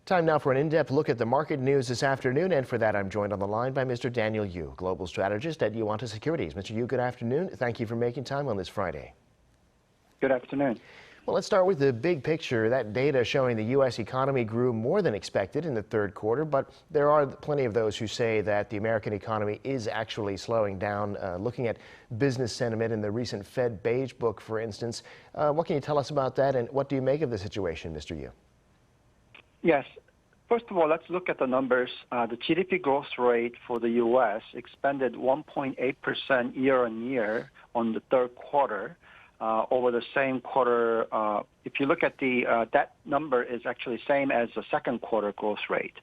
Time now for an in-depth look at the market news this afternoon, and for that I'm joined on the line by Mr. Daniel Yu, Global Strategist at Yuanta Securities. Mr. Yu, good afternoon. Thank you for making time on this Friday. Good afternoon. Well, let's start with the big picture. That data showing the U.S. economy grew more than expected in the third quarter, but there are plenty of those who say that the American economy is actually slowing down. Looking at business sentiment in the recent Fed Beige Book, for instance, what can you tell us about that, and what do you make of the situation, Mr. Yu? Yes. First of all, let's look at the numbers. The GDP growth rate for the U.S. expanded 1.8% year on year on the third quarter. Over the same quarter, if you look at that number is actually same as the second quarter growth rate.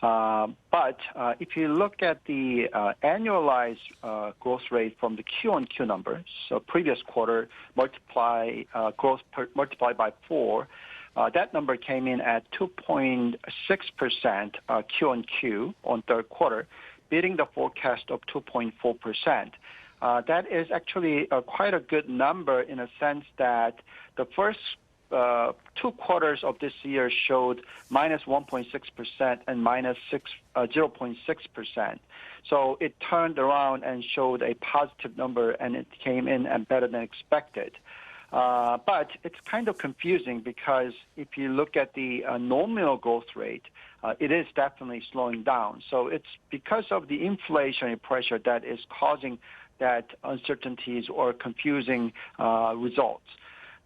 But if you look at the annualized growth rate from the Q-on-Q numbers, so previous quarter multiplied by 4, that number came in at 2.6% Q-on-Q on third quarter, beating the forecast of 2.4%. That is actually quite a good number in a sense that the first 2 quarters of this year showed minus 1.6% and minus 0.6%. So it turned around and showed a positive number, and it came in and better than expected. But it's kind of confusing because if you look at the nominal growth rate, it is definitely slowing down. So it's because of the inflationary pressure that is causing that uncertainties or confusing results.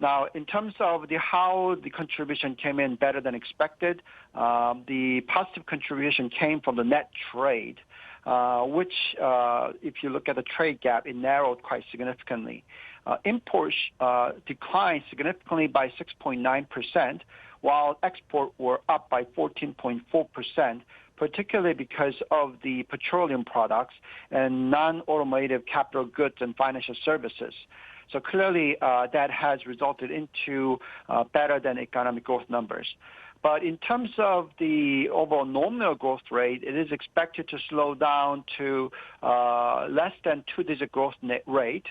Now, in terms of how the contribution came in better than expected, the positive contribution came from the net trade, which, if you look at the trade gap, it narrowed quite significantly. Imports declined significantly by 6.9%, while exports were up by 14.4%, particularly because of the petroleum products and non-automotive capital goods and financial services. So clearly, that has resulted into better than economic growth numbers. But in terms of the overall nominal growth rate, it is expected to slow down to less than 2-digit growth net rate.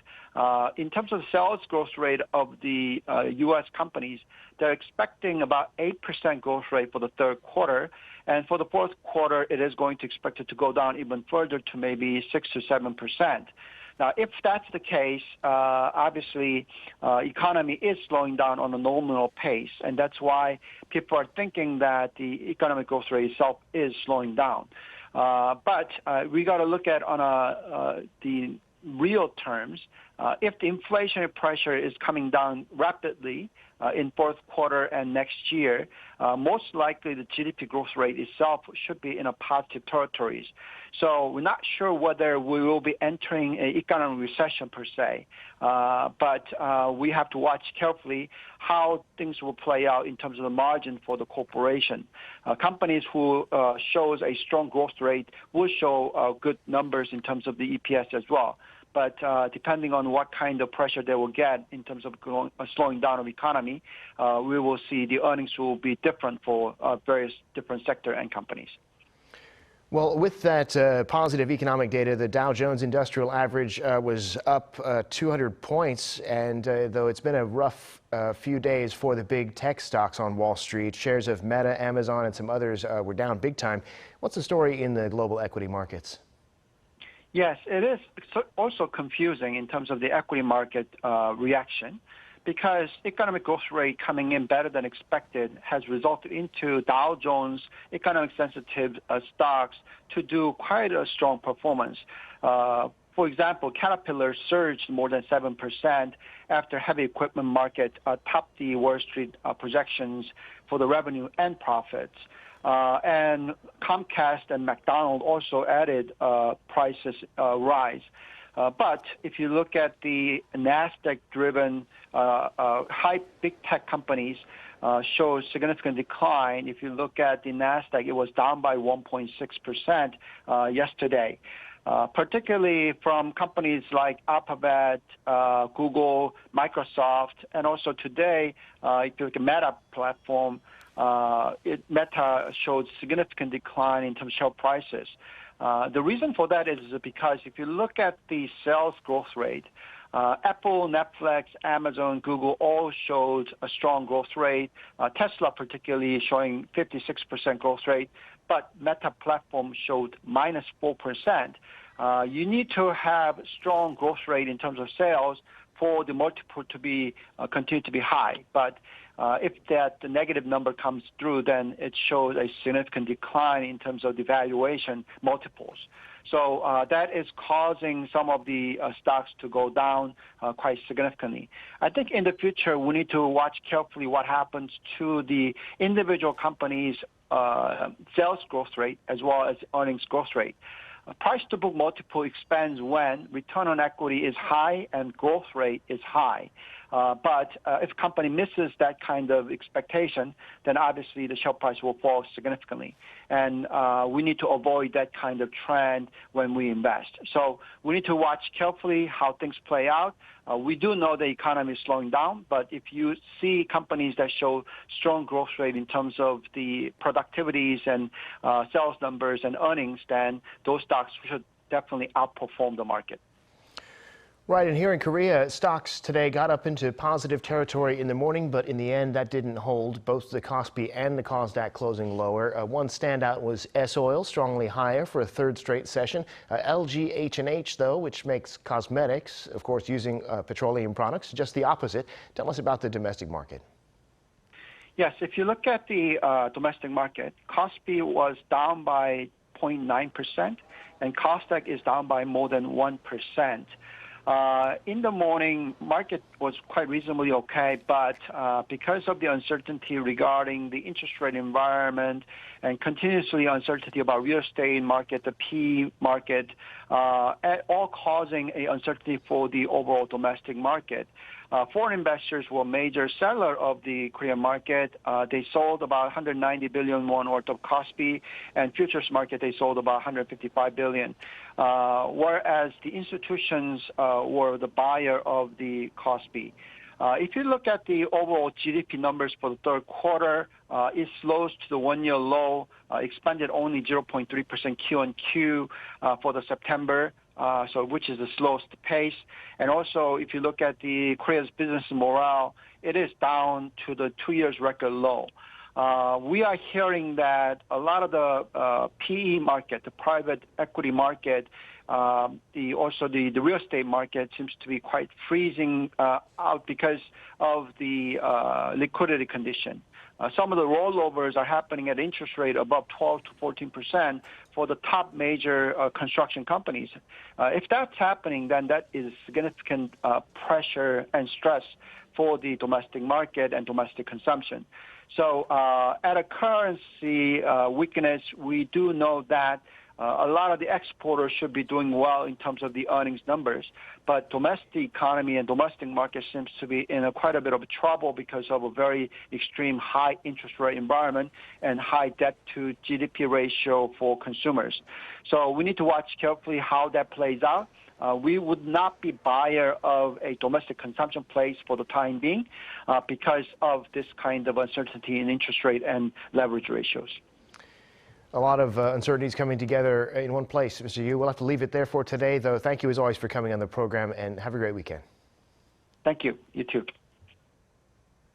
In terms of sales growth rate of the U.S. companies, they're expecting about 8% growth rate for the third quarter. And for the fourth quarter, it is going to expect it to go down even further to maybe 6 to 7%. Now, if that's the case, obviously, economy is slowing down on a nominal pace, and that's why people are thinking that the economic growth rate itself is slowing down. But we got to look at on the real terms. If the inflationary pressure is coming down rapidly in fourth quarter and next year, most likely the GDP growth rate itself should be in a positive territories. So we're not sure whether we will be entering an economic recession per se, but we have to watch carefully how things will play out in terms of the margin for the corporation. Companies who shows a strong growth rate will show good numbers in terms of the EPS as well. But depending on what kind of pressure they will get in terms of slowing down of economy, we will see the earnings will be different for various different sector and companies. Well, with that positive economic data, the Dow Jones Industrial Average was up 200 points, and though it's been a rough few days for the big tech stocks on Wall Street, shares of Meta, Amazon, and some others were down big time. What's the story in the global equity markets? Yes, it is also confusing in terms of the equity market reaction, because economic growth rate coming in better than expected has resulted into Dow Jones economic sensitive stocks to do quite a strong performance. For example, Caterpillar surged more than 7% after heavy equipment market topped the Wall Street projections for the revenue and profits. And Comcast and McDonald's also added prices rise. But if you look at the NASDAQ-driven high big tech companies, shows significant decline. If you look at the NASDAQ, it was down by 1.6% yesterday. Particularly from companies like Alphabet, Google, Microsoft, and also today, if you look at Meta platform, Meta showed significant decline in terms of share prices. The reason for that is because if you look at the sales growth rate, Apple, Netflix, Amazon, Google all showed a strong growth rate. Tesla particularly showing 56% growth rate, but Meta platform showed minus 4%. You need to have strong growth rate in terms of sales for the multiple to be continue to be high. But if the negative number comes through, then it shows a significant decline in terms of the valuation multiples. So that is causing some of the stocks to go down quite significantly. I think in the future, we need to watch carefully what happens to the individual companies' sales growth rate as well as earnings growth rate. Price to book multiple expands when return on equity is high and growth rate is high. But if company misses that kind of expectation, then obviously the share price will fall significantly. And we need to avoid that kind of trend when we invest. So we need to watch carefully how things play out. We do know the economy is slowing down, but if you see companies that show strong growth rate in terms of the productivities and sales numbers and earnings, then those stocks should definitely outperform the market. Right, and here in Korea, stocks today got up into positive territory in the morning, but in the end that didn't hold. Both the KOSPI and the KOSDAQ closing lower. One standout was S-Oil, strongly higher for a third straight session. LG H&H, though, which makes cosmetics, of course using petroleum products, just the opposite. Tell us about the domestic market. Yes, if you look at the domestic market, KOSPI was down by 0.9%, and KOSDAQ is down by more than 1%. In the morning, market was quite reasonably okay, but because of the uncertainty regarding the interest rate environment and continuously uncertainty about real estate market, the PE market, all causing a uncertainty for the overall domestic market. Foreign investors were major seller of the Korean market. They sold about 190 billion won worth of KOSPI, and futures market they sold about 155 billion. Whereas the institutions were the buyer of the KOSPI. If you look at the overall GDP numbers for the third quarter, it slows to the one-year low, expanded only 0.3% Q-on-Q for the September. Which is the slowest pace. And also, if you look at the Korea's business morale, it is down to the 2 years record low. We are hearing that a lot of the PE market, the private equity market, also the real estate market seems to be quite freezing out because of the liquidity condition. Some of the rollovers are happening at interest rate above 12 to 14% for the top major construction companies. If that's happening, then that is significant pressure and stress for the domestic market and domestic consumption. So at a currency weakness, we do know that a lot of the exporters should be doing well in terms of the earnings numbers. But domestic economy and domestic market seems to be in quite a bit of trouble because of a very extreme high interest rate environment and high debt to GDP ratio for consumers. So we need to watch carefully how that plays out. We would not be buyer of a domestic consumption place for the time being because of this kind of uncertainty in interest rate and leverage ratios. A lot of uncertainties coming together in one place, Mr. Yu. We'll have to leave it there for today, though. Thank you, as always, for coming on the program, and have a great weekend. Thank you. You too.